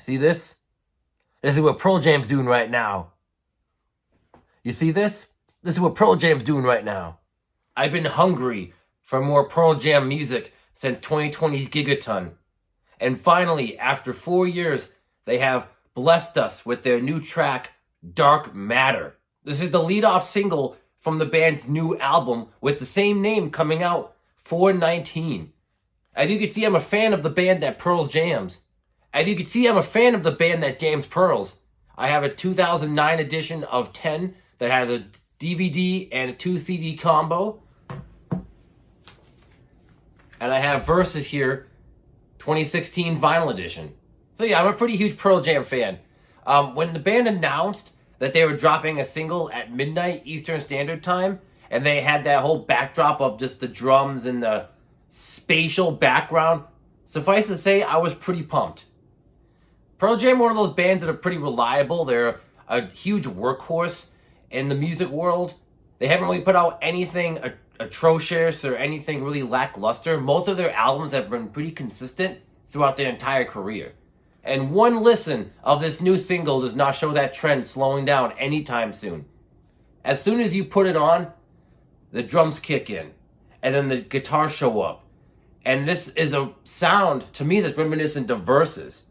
See this? This is what Pearl Jam's doing right now. You see this? This is what Pearl Jam's doing right now. I've been hungry for more Pearl Jam music since 2020's Gigaton. And finally, after 4 years, they have blessed us with their new track, Dark Matter. This is the lead-off single from the band's new album with the same name coming out, 4/19. As you can see, I'm a fan of the band that Pearl jams. As you can see, I'm a fan of the band that jams Pearls. I have a 2009 edition of 10 that has a DVD and a 2 CD combo. And I have Versus here, 2016 vinyl edition. So yeah, I'm a pretty huge Pearl Jam fan. When the band announced that they were dropping a single at midnight Eastern Standard Time, and they had that whole backdrop of just the drums and the spatial background, suffice to say, I was pretty pumped. Pearl Jam are one of those bands that are pretty reliable. They're a huge workhorse in the music world. They haven't really put out anything atrocious or anything really lackluster. Most of their albums have been pretty consistent throughout their entire career. And one listen of this new single does not show that trend slowing down anytime soon. As soon as you put it on, the drums kick in, and then the guitars show up. And this is a sound, to me, that's reminiscent of Versus.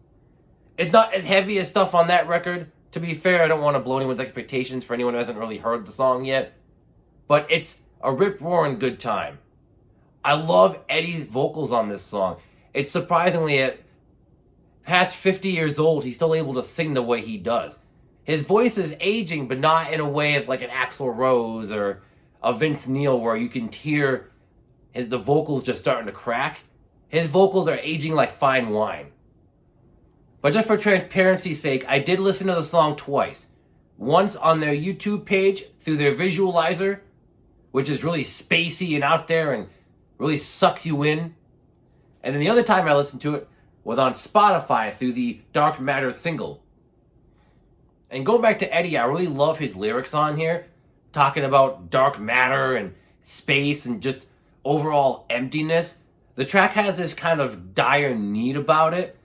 It's not as heavy as stuff on that record. To be fair, I don't want to blow anyone's expectations for anyone who hasn't really heard the song yet. But it's a rip-roaring good time. I love Eddie's vocals on this song. It's surprisingly, at past 50 years old, he's still able to sing the way he does. His voice is aging, but not in a way of like an Axl Rose or a Vince Neil where you can hear the vocals just starting to crack. His vocals are aging like fine wine. But just for transparency's sake, I did listen to the song twice. Once on their YouTube page through their visualizer, which is really spacey and out there and really sucks you in. And then the other time I listened to it was on Spotify through the Dark Matter single. And going back to Eddie, I really love his lyrics on here, talking about dark matter and space and just overall emptiness. The track has this kind of dire need about it.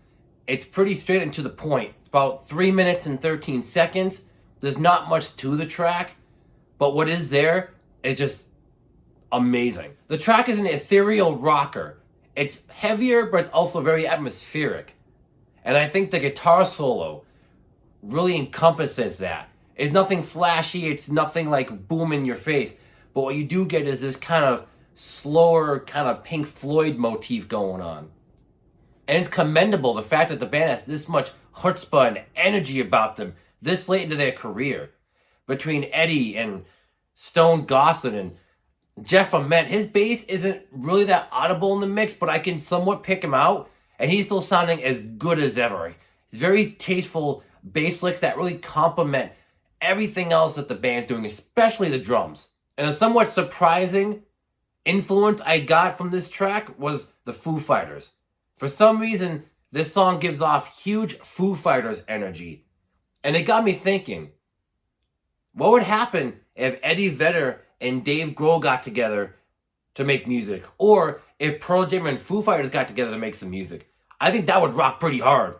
It's pretty straight and to the point. It's about 3 minutes and 13 seconds. There's not much to the track, but what is there is just amazing. The track is an ethereal rocker. It's heavier, but it's also very atmospheric. And I think the guitar solo really encompasses that. It's nothing flashy, it's nothing like boom in your face. But what you do get is this kind of slower, kind of Pink Floyd motif going on. And it's commendable, the fact that the band has this much chutzpah and energy about them this late into their career. Between Eddie and Stone Gossett and Jeff Ament, his bass isn't really that audible in the mix, but I can somewhat pick him out, and he's still sounding as good as ever. He's very tasteful bass licks that really complement everything else that the band's doing, especially the drums. And a somewhat surprising influence I got from this track was the Foo Fighters. For some reason, this song gives off huge Foo Fighters energy. And it got me thinking, what would happen if Eddie Vedder and Dave Grohl got together to make music? Or if Pearl Jam and Foo Fighters got together to make some music? I think that would rock pretty hard.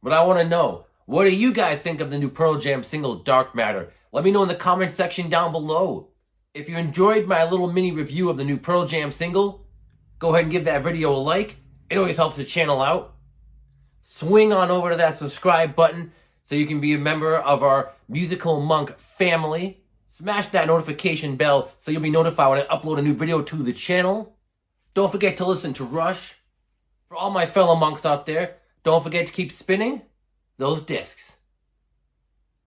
But I want to know, what do you guys think of the new Pearl Jam single, Dark Matter? Let me know in the comment section down below. If you enjoyed my little mini review of the new Pearl Jam single, go ahead and give that video a like. It always helps the channel out. Swing on over to that subscribe button so you can be a member of our Musical Monk family. Smash that notification bell so you'll be notified when I upload a new video to the channel. Don't forget to listen to Rush. For all my fellow monks out there, don't forget to keep spinning those discs.